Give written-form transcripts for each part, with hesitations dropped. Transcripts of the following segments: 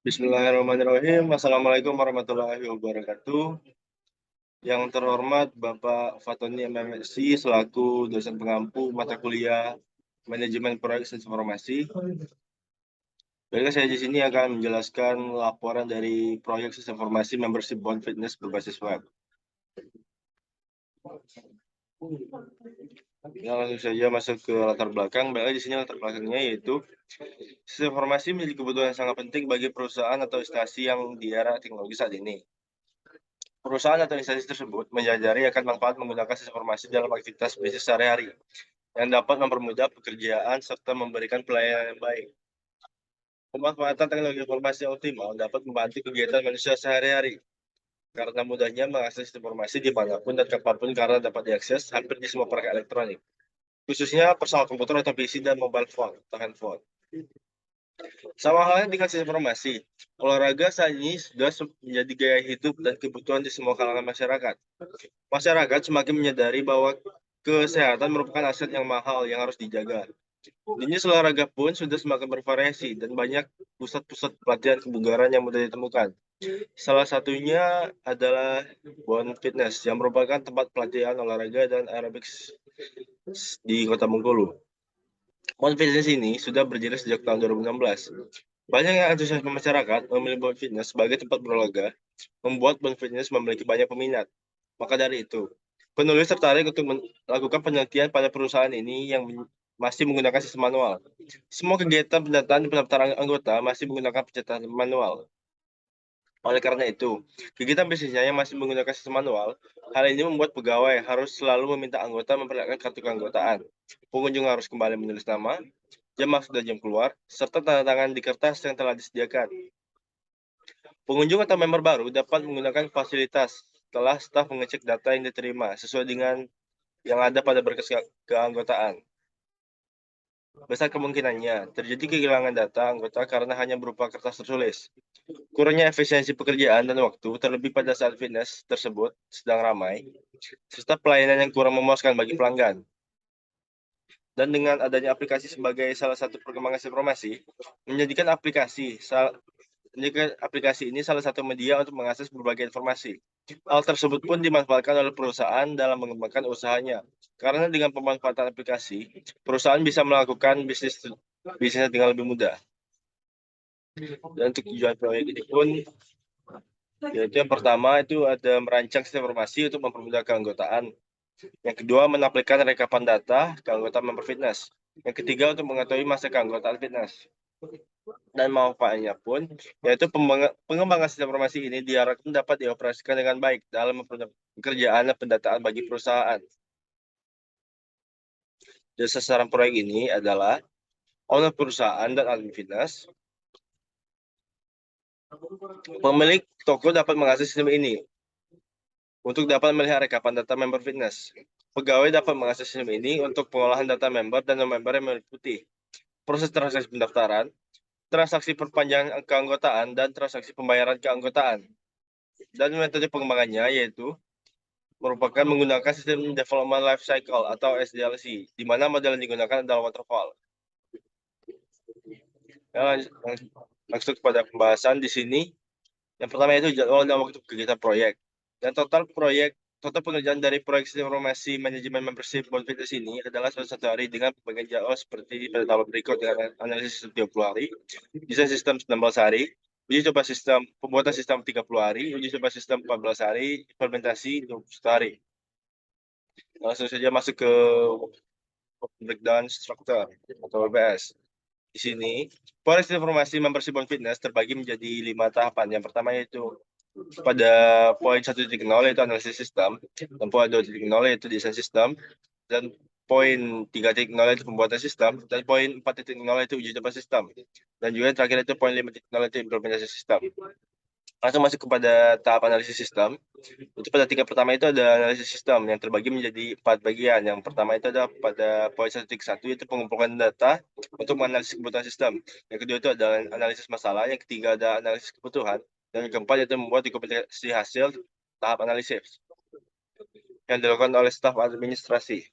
Bismillahirrahmanirrahim. Assalamualaikum warahmatullahi wabarakatuh. Yang terhormat Bapak Fatoni MMSI selaku dosen pengampu mata kuliah Manajemen Proyek Informasi. Baiklah, saya di sini akan menjelaskan laporan dari proyek sistem informasi membership bond fitness berbasis web. Ya, langsung saja masuk ke latar belakang. Baiklah, di sini latar belakangnya yaitu sistem informasi menjadi kebutuhan yang sangat penting bagi perusahaan atau instansi yang di era teknologi saat ini. Perusahaan atau instansi tersebut menyadari akan manfaat menggunakan sistem informasi dalam aktivitas bisnis sehari-hari yang dapat mempermudah pekerjaan serta memberikan pelayanan yang baik. Pemanfaatan teknologi informasi yang optimal dapat membantu kegiatan manusia sehari-hari karena mudahnya mengakses informasi dimanapun dan kapanpun karena dapat diakses hampir di semua perangkat elektronik, khususnya personal komputer atau PC dan mobile phone atau handphone. Sama halnya dengan sistem informasi, olahraga saat ini sudah menjadi gaya hidup dan kebutuhan di semua kalangan masyarakat. Masyarakat semakin menyadari bahwa kesehatan merupakan aset yang mahal yang harus dijaga. Jenis olahraga pun sudah semakin bervariasi dan banyak pusat-pusat pelatihan kebugaran yang mudah ditemukan. Salah satunya adalah Bond Fitness yang merupakan tempat pelatihan olahraga dan aerobics di Kota Bengkulu. Bond Fitness ini sudah berdiri sejak tahun 2016. Banyak yang antusiasme masyarakat memilih Bond Fitness sebagai tempat berolahraga, membuat Bond Fitness memiliki banyak peminat. Maka dari itu, penulis tertarik untuk melakukan penelitian pada perusahaan ini yang masih menggunakan sistem manual. Semua kegiatan pendataan dan pendaftaran anggota masih menggunakan pencatatan manual. Oleh karena itu, kegiatan bisnisnya yang masih menggunakan sistem manual, hal ini membuat pegawai harus selalu meminta anggota memperlihatkan kartu keanggotaan. Pengunjung harus kembali menulis nama, jam masuk dan jam keluar, serta tanda tangan di kertas yang telah disediakan. Pengunjung atau member baru dapat menggunakan fasilitas setelah staf mengecek data yang diterima sesuai dengan yang ada pada berkas keanggotaan. Besar kemungkinannya terjadi kehilangan data anggota karena hanya berupa kertas tertulis. Kurangnya efisiensi pekerjaan dan waktu, terlebih pada saat fitness tersebut sedang ramai, serta pelayanan yang kurang memuaskan bagi pelanggan. Dan dengan adanya aplikasi sebagai salah satu perkembangan informasi, menjadikan aplikasi ini salah satu media untuk mengakses berbagai informasi. Hal tersebut pun dimanfaatkan oleh perusahaan dalam mengembangkan usahanya. Karena dengan pemanfaatan aplikasi, perusahaan bisa melakukan bisnisnya dengan lebih mudah. Dan untuk tujuan proyek ini pun, yaitu yang pertama itu ada merancang sistem informasi untuk mempermudah keanggotaan. Yang kedua, menampilkan rekapan data keanggotaan member fitness. Yang ketiga, untuk mengetahui masa keanggotaan fitness. Dan manfaatnya pun, yaitu pengembangan sistem informasi ini diharapkan dapat dioperasikan dengan baik dalam pekerjaan dan pendataan bagi perusahaan. Dan sasaran proyek ini adalah owner perusahaan dan admin fitness. Pemilik toko dapat mengakses sistem ini untuk dapat melihat rekapan data member fitness. Pegawai dapat mengakses sistem ini untuk pengolahan data member dan member yang meliputi proses transaksi pendaftaran, transaksi perpanjangan keanggotaan, dan transaksi pembayaran keanggotaan. Dan metode pengembangannya yaitu merupakan menggunakan sistem development life cycle atau SDLC, di mana model yang digunakan adalah waterfall. Ya, langsung kepada pembahasan di sini. Yang pertama itu jadwal dan waktu kegiatan proyek. Dan total pengerjaan dari proyek sistem informasi manajemen membership bond fitness ini adalah 1 hari dengan pembagian jadwal seperti pada tabel berikut dengan analisis sistem 30 hari, desain sistem 19 hari, uji coba sistem pembuatan sistem 30 hari, uji coba sistem 14 hari, implementasi 21 hari. Langsung saja masuk ke breakdown struktur atau WBS. Di sini, proyek informasi membership bond fitness terbagi menjadi 5 tahapan. Yang pertama yaitu pada poin 1.0 yaitu analisis sistem, dan poin 2.0 yaitu desain sistem, dan poin 3.0 yaitu pembuatan sistem, dan poin 4.0 yaitu uji coba sistem. Dan juga yang terakhir itu poin 5.0 yaitu implementasi sistem. Langsung masuk kepada tahap analisis sistem. Itu pada tingkat pertama itu ada analisis sistem yang terbagi menjadi 4 bagian. Yang pertama itu ada pada poin 1.1 yaitu pengumpulan data untuk menganalisis kebutuhan sistem. Yang kedua itu ada analisis masalah. Yang ketiga ada analisis kebutuhan. Dan yang keempat yaitu membuat dokumentasi hasil tahap analisis yang dilakukan oleh staf administrasi.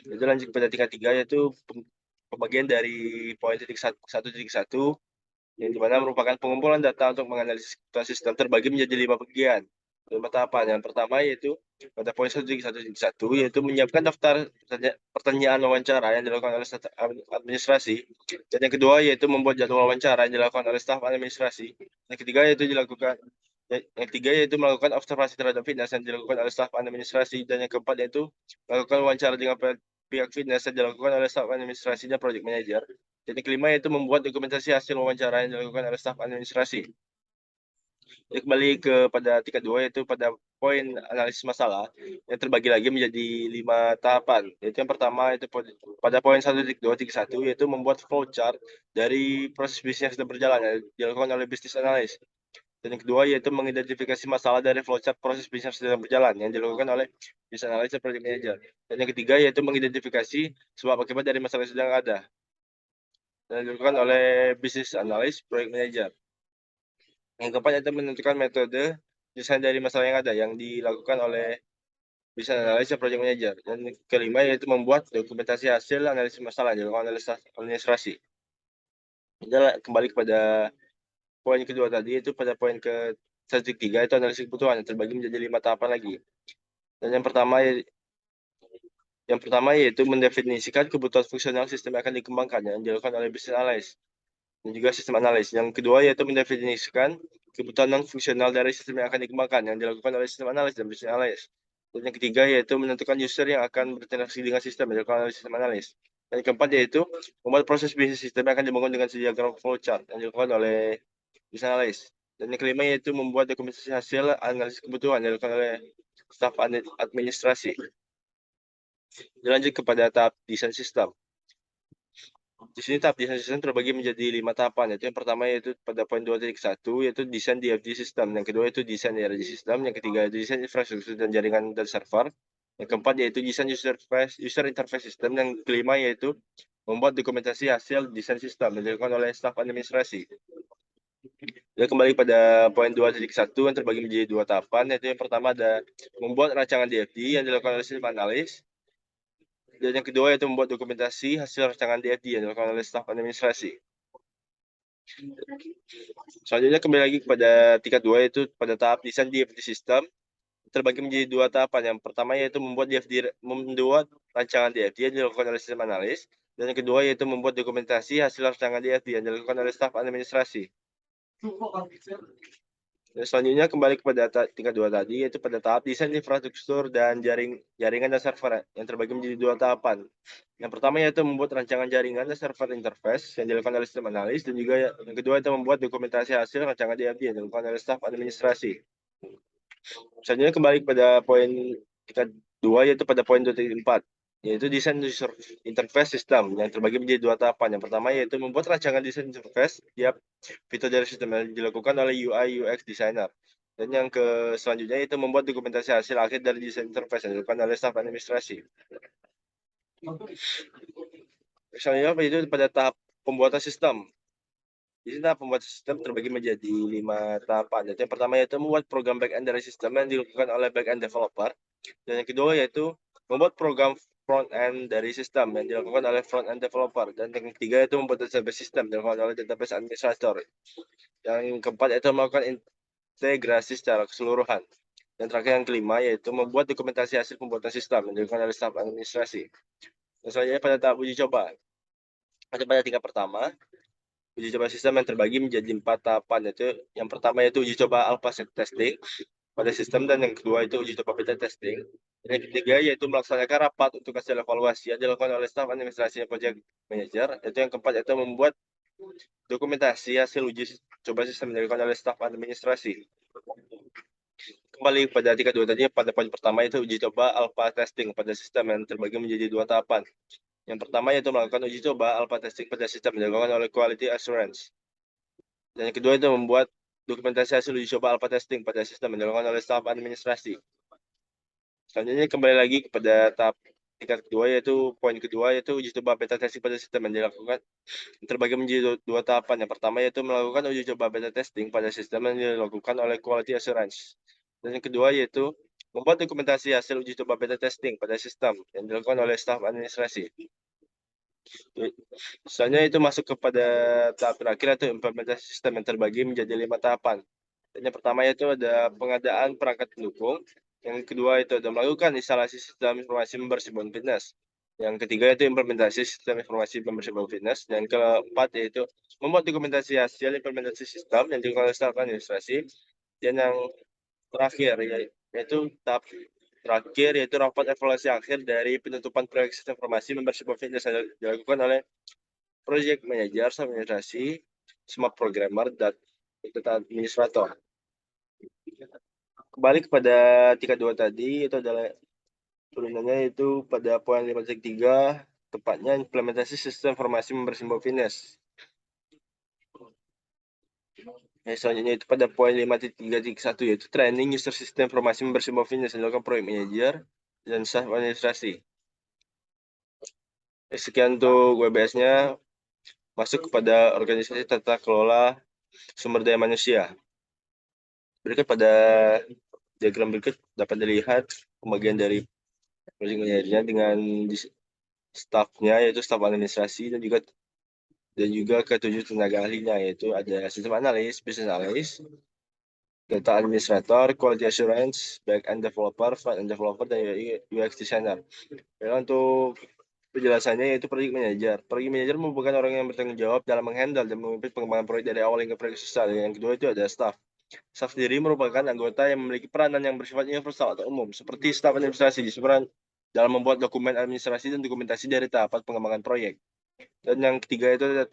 Itu lanjut pada tingkat 3 yaitu pembagian dari poin titik 1.1 yang dimana merupakan pengumpulan data untuk menganalisis kebutuhan sistem terbagi menjadi 5 bagian, 5 tahapan. Yang pertama yaitu pada poin 1.1 yaitu menyiapkan daftar pertanyaan wawancara yang dilakukan oleh staf administrasi. Dan yang kedua yaitu membuat jadwal wawancara yang dilakukan oleh staf administrasi. Yang ketiga yaitu yang ketiga yaitu melakukan observasi terhadap fitness yang dilakukan oleh staf administrasi. Dan yang keempat yaitu melakukan wawancara dengan pihak fitness yang dilakukan oleh staf administrasi dan project manager. Dan yang kelima yaitu membuat dokumentasi hasil wawancara yang dilakukan oleh staf administrasi. Jadi kembali pada tingkat 2 yaitu pada poin analisis masalah yang terbagi lagi menjadi 5 tahapan. Yaitu yang pertama itu pada poin 1.2.1 yaitu membuat flowchart dari proses bisnis yang sedang berjalan yang dilakukan oleh business analyst. Dan yang kedua yaitu mengidentifikasi masalah dari flowchart proses bisnis yang sedang berjalan yang dilakukan oleh business analyst dan project manager. Dan yang ketiga yaitu mengidentifikasi sebab akibat dari masalah yang sedang ada dan dilakukan oleh business analyst, project manager. Yang keempat yaitu menentukan metode desain dari masalah yang ada yang dilakukan oleh business analyst dan project manager. Dan kelima yaitu membuat dokumentasi hasil analisis masalah yang dilakukan oleh staff administrasi. Kita kembali kepada poin kedua tadi, itu pada poin ke 1.3 itu analisis kebutuhan yang terbagi menjadi 5 tahapan lagi. Dan yang pertama yaitu mendefinisikan kebutuhan fungsional sistem yang akan dikembangkan yang dilakukan oleh business analyst dan juga sistem analis. Yang kedua yaitu mendefinisikan kebutuhan non-fungsional dari sistem yang akan dikembangkan yang dilakukan oleh sistem analis dan business analis. Dan yang ketiga yaitu menentukan user yang akan berinteraksi dengan sistem yang dilakukan oleh sistem analis. Dan yang keempat yaitu membuat proses bisnis sistem yang akan dibangun dengan diagram flowchart yang dilakukan oleh business analis. Dan yang kelima yaitu membuat dokumentasi hasil analisis kebutuhan yang dilakukan oleh staf administrasi. Dilanjut kepada tahap desain sistem. Di sini tahap desain sistem terbagi menjadi 5 tahapan, yaitu yang pertama yaitu pada poin 2.1 yaitu desain DFG sistem, yang kedua yaitu desain ERG sistem, yang ketiga yaitu desain infrastruktur dan jaringan dan server, yang keempat yaitu desain user interface system, yang kelima yaitu membuat dokumentasi hasil desain sistem yang dilakukan oleh staf administrasi. Dan kembali pada poin 2.1 yang terbagi menjadi 2 tahapan, yaitu yang pertama ada membuat rancangan DFG yang dilakukan oleh sistem analis. Dan yang kedua yaitu membuat dokumentasi hasil rancangan DFG yang dilakukan oleh staf administrasi. Selanjutnya kembali lagi kepada tingkat 2 yaitu pada tahap desain DFG sistem terbagi menjadi 2 tahapan. Yang pertama yaitu membuat rancangan DFG yang dilakukan oleh sistem analis. Dan yang kedua yaitu membuat dokumentasi hasil rancangan DFG yang dilakukan oleh staf administrasi. Dan selanjutnya kembali kepada tingkat 2 tadi, yaitu pada tahap desain infrastruktur dan jaringan dan server yang terbagi menjadi 2 tahapan. Yang pertama yaitu membuat rancangan jaringan dan server interface yang dilakukan oleh sistem analis, dan juga yang kedua itu membuat dokumentasi hasil rancangan DFG yang dilakukan oleh staf administrasi. Selanjutnya kembali pada poin tingkat 2 yaitu pada poin 2.4. Yaitu desain user interface system yang terbagi menjadi 2 tahapan. Yang pertama yaitu membuat rancangan desain interface tiap fitur dari sistem yang dilakukan oleh UI UX designer. Dan yang selanjutnya yaitu membuat dokumentasi hasil akhir dari desain interface yang dilakukan oleh staf administrasi. Selanjutnya itu pada tahap pembuatan sistem. Di sini tahap pembuatan sistem terbagi menjadi 5 tahapan. Yang pertama yaitu membuat program back-end dari sistem yang dilakukan oleh back-end developer. Dan yang kedua yaitu membuat program front-end dari sistem yang dilakukan oleh front-end developer. Dan yang ketiga yaitu membuat database sistem yang dilakukan oleh database administrator. Yang keempat yaitu melakukan integrasi secara keseluruhan. Dan terakhir yang kelima yaitu membuat dokumentasi hasil pembuatan sistem yang dilakukan oleh staf administrasi. Dan selanjutnya pada tahap uji coba. Pada tingkat pertama, uji coba sistem yang terbagi menjadi 4 tahapan, yaitu yang pertama yaitu uji coba alpha set testing pada sistem, dan yang kedua itu uji coba beta testing. Dan yang ketiga yaitu melaksanakan rapat untuk hasil evaluasi yang dilakukan oleh staf administrasi dan project manager. Yaitu yang keempat yaitu membuat dokumentasi hasil uji coba sistem yang dilakukan oleh staf administrasi. Kembali pada tingkat 2 tadi, pada poin pertama itu uji coba alpha testing pada sistem yang terbagi menjadi 2 tahapan. Yang pertama yaitu melakukan uji coba alpha testing pada sistem yang dilakukan oleh quality assurance. Dan yang kedua itu membuat dokumentasi hasil uji coba alpha testing pada sistem yang dilakukan oleh staf administrasi. Selanjutnya kembali lagi kepada tahap tingkat kedua yaitu poin kedua yaitu uji coba beta testing pada sistem yang dilakukan terbagi menjadi 2 tahapan. Yang pertama yaitu melakukan uji coba beta testing pada sistem yang dilakukan oleh quality assurance. Dan yang kedua yaitu membuat dokumentasi hasil uji coba beta testing pada sistem yang dilakukan oleh staf administrasi. Misalnya itu masuk kepada tahap terakhir atau implementasi sistem yang terbagi menjadi 5 tahapan. Yang pertama itu ada pengadaan perangkat pendukung, yang kedua itu ada melakukan instalasi sistem informasi membership Bound Fitness, yang ketiga itu implementasi sistem informasi membership Bound Fitness, dan keempat yaitu membuat dokumentasi hasil implementasi sistem yang dilakukan oleh staf administrasi, dan yang terakhir yaitu tahap terakhir yaitu rapat evaluasi akhir dari penutupan proyek sistem informasi membership Bound Fitness yang dilakukan oleh project manager, staf administrasi, smart programmer, dan data administrator. Kembali kepada tingkat 2 tadi, itu adalah turunannya itu pada poin 5.3, tepatnya implementasi sistem informasi membership Bound Fitness. Selanjutnya itu pada poin 5.3.1 yaitu training user system informasi membership Bound Fitness yang dilakukan project manager dan staf administrasi. Sekian untuk WBS-nya. Masuk kepada organisasi tata kelola sumber daya manusia. Berikut pada diagram berikut dapat dilihat pembagian dari project manajernya dengan stafnya yaitu staf administrasi dan juga ketujuh tenaga ahlinya yaitu ada sistem analis, business analyst, data administrator, quality assurance, back-end developer, front-end developer, dan UX designer. Ya, untuk penjelasannya yaitu project manager. Project manager merupakan orang yang bertanggung jawab dalam menghandle dan memimpin pengembangan proyek dari awal hingga proyek selesai. Yang kedua itu ada staff. Staff sendiri merupakan anggota yang memiliki peranan yang bersifat universal atau umum, seperti staf administrasi disebut dalam membuat dokumen administrasi dan dokumentasi dari tahapan pengembangan proyek. Dan yang ketiga itu ada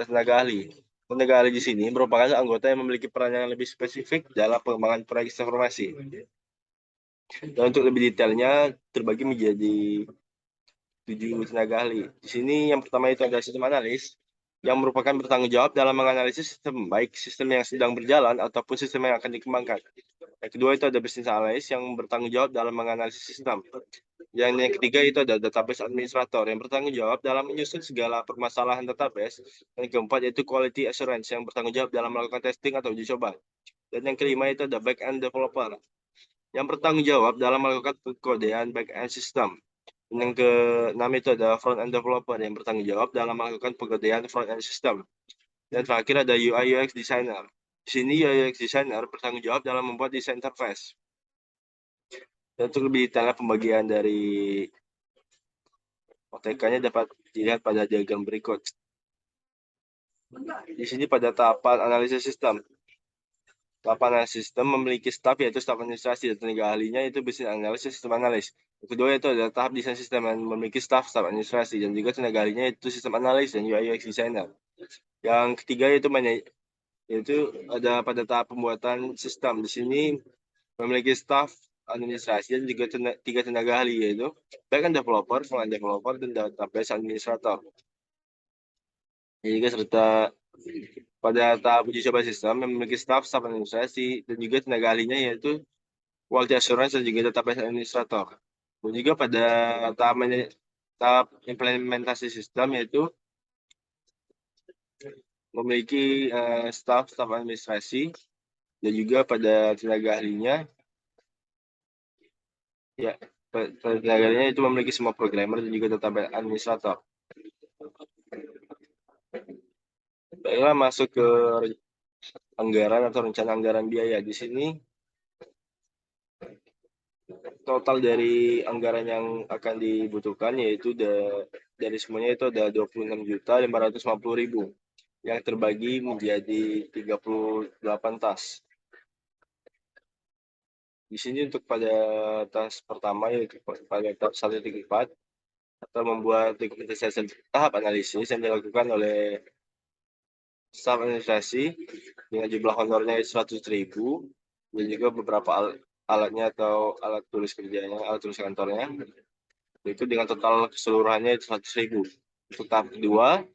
tenaga ahli. Tenaga ahli di sini merupakan anggota yang memiliki peran yang lebih spesifik dalam pengembangan proyek informasi. Dan untuk lebih detailnya terbagi menjadi 7 tenaga ahli. Di sini yang pertama itu ada sistem analis yang merupakan bertanggung jawab dalam menganalisis sistem, baik sistem yang sedang berjalan ataupun sistem yang akan dikembangkan. Yang kedua itu ada business analyst yang bertanggung jawab dalam menganalisis sistem. Yang ketiga itu ada database administrator yang bertanggung jawab dalam menyusun segala permasalahan database. Yang keempat yaitu quality assurance yang bertanggung jawab dalam melakukan testing atau uji coba. Dan yang kelima itu ada back-end developer yang bertanggung jawab dalam melakukan pengkodean back-end system. Yang keenam itu ada front-end developer yang bertanggung jawab dalam melakukan pengkodean front-end system. Dan terakhir ada UI UX designer. Di sini UI UX designer bertanggung jawab dalam membuat desain interface. Dan untuk lebih detailnya pembagian dari OTK-nya dapat dilihat pada diagram berikut. Di sini pada tahapan analisis sistem. Tahapan analisis sistem memiliki staf yaitu staf administrasi dan tenaga ahlinya itu business analyst, sistem analis. Yang kedua itu adalah tahap desain sistem yang memiliki staf administrasi dan juga tenaga ahlinya itu sistem analis dan UI UX designer. Yang ketiga yaitu ada pada tahap pembuatan sistem. Di sini memiliki staf administrasi dan juga tiga tenaga ahli yaitu backend developer, front-end developer, dan database administrator. Yang juga serta pada tahap uji coba sistem yang memiliki staf administrasi dan juga tenaga ahlinya yaitu quality assurance dan juga database administrator. Dan juga pada tahap implementasi sistem yaitu memiliki staf administrasi dan juga pada tenaga ahlinya ya tenaga ahlinya itu memiliki semua programmer dan juga database administrator. Baiklah masuk ke anggaran atau rencana anggaran biaya. Di sini total dari anggaran yang akan dibutuhkan yaitu dari semuanya itu ada 26.550.000 yang terbagi menjadi 38 tas. Di sini untuk pada tas pertama yaitu pada tas 1.4 atau membuat dokumentasi tahap analisis yang dilakukan oleh staf administrasi dengan jumlah honornya 100.000 dan juga beberapa alatnya atau alat tulis kerjanya, alat tulis kantornya itu dengan total keseluruhannya itu 100.000. Untuk tahap kedua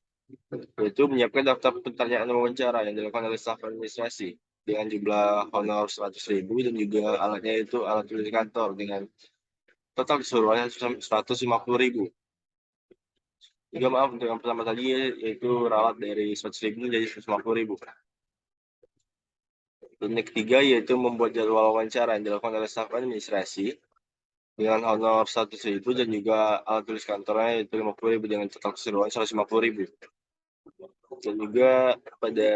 yaitu menyiapkan daftar pertanyaan wawancara yang dilakukan oleh staf administrasi dengan jumlah honor 100.000 dan juga alatnya itu alat tulis kantor dengan total keseluruhannya 150.000. Juga maaf untuk yang pertama tadi yaitu rawat dari 100.000 menjadi 150.000. Dan yang ketiga yaitu membuat jadwal wawancara yang dilakukan oleh staf administrasi dengan honor 100.000 dan juga alat tulis kantornya yaitu 50.000 dengan total keseluruhan 150.000. Dan juga pada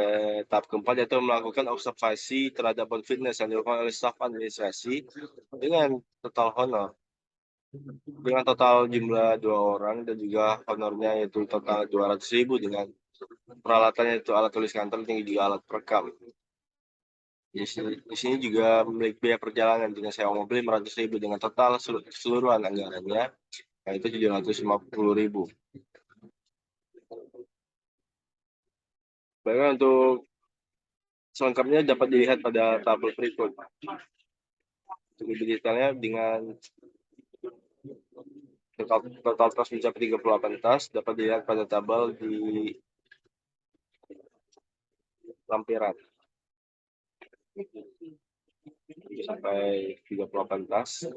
tahap keempat yaitu melakukan observasi terhadap bond fitness yang dilakukan oleh staf administrasi dengan total honor. Dengan total jumlah 2 orang dan juga honornya yaitu total 200.000 dengan peralatannya itu alat tulis kantor dan juga alat perekam. Di sini juga memiliki biaya perjalanan dengan sewa mobil 500.000 dengan total keseluruhan anggarannya yaitu 750.000. Baiklah untuk selengkapnya dapat dilihat pada tabel berikut. Untuk lebih detailnya dengan total tas mencapai 38 tas dapat dilihat pada tabel di lampiran. Sampai 38 tas.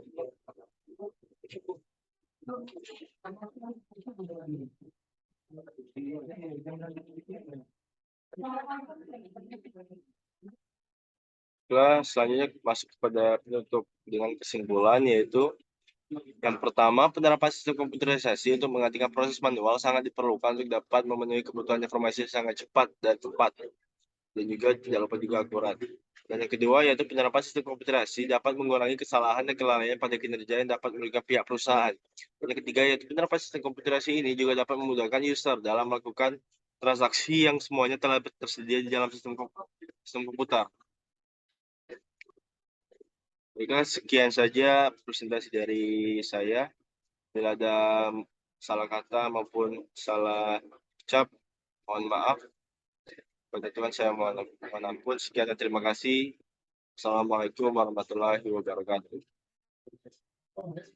Selanjutnya masuk pada penutup dengan kesimpulan yaitu yang pertama, penerapan sistem komputerisasi untuk menggantikan proses manual sangat diperlukan untuk dapat memenuhi kebutuhan informasi yang sangat cepat dan tepat, dan juga tidak lupa juga akurat. Dan yang kedua, yaitu penerapan sistem komputerisasi dapat mengurangi kesalahan dan kelalaian pada kinerja yang dapat merugikan pihak perusahaan. Dan yang ketiga, yaitu penerapan sistem komputerisasi ini juga dapat memudahkan user dalam melakukan transaksi yang semuanya telah tersedia di dalam sistem komputer. Baiklah, sekian saja presentasi dari saya. Bila ada salah kata maupun salah ucap, mohon maaf. Pada Tuhan saya mohon ampun. Sekian dan terima kasih. Assalamualaikum warahmatullahi wabarakatuh.